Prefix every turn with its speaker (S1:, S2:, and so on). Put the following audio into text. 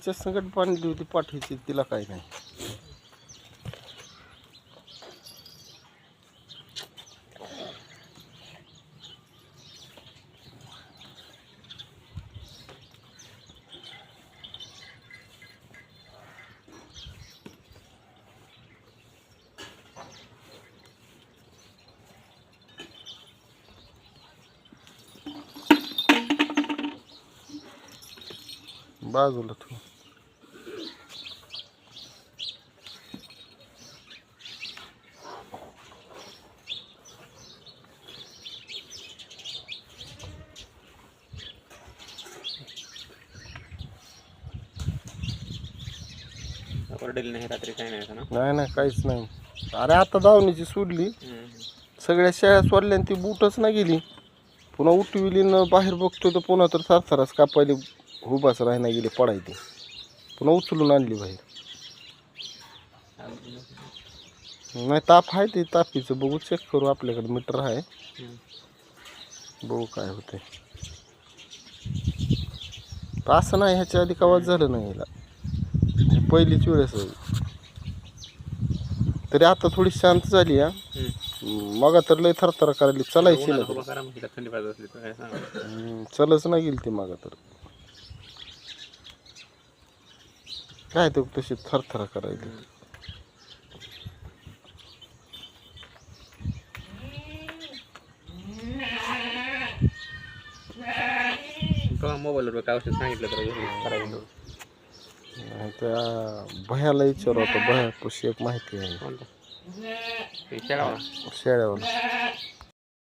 S1: तिच्या संकट पाणी देऊ पाठवायची तिला काय नाही. बाजूला ठेव.
S2: नाही रात्री काही नाही ना.
S1: नाही काहीच नाही. अरे आता दावणीची सोडली, सगळ्या शेळ्या सोडल्या ती बूटच नाही गेली. पुन्हा उठविली न बाहेर बघतो तर पुन्हा तर सारसारच कापायली उभाच राहण्या गेली पडायची. पुन्हा उचलून आणली बाहेर. नाही ताप आहे ते तापीचं बघू चेक करू. आपल्याकडे मीटर आहे, बघू काय होते. असं नाही ह्याच्या आधी कवाच झालं नाही हिला, पहिलीच वेळेस आहे. तरी आता थोडी शांत झाली. मग तर लय थरथर करायली, चलायची ना चलच नाही गेली ती मग तर. काय ते तशी थरथर करायली.
S2: मोबाईलवर काय औषध सांगितलं तर
S1: त्या भयाला विचारू आता. भया पुशी एक माहिती आहे
S2: शेळ्यावाला.
S1: शेळ्यावाला.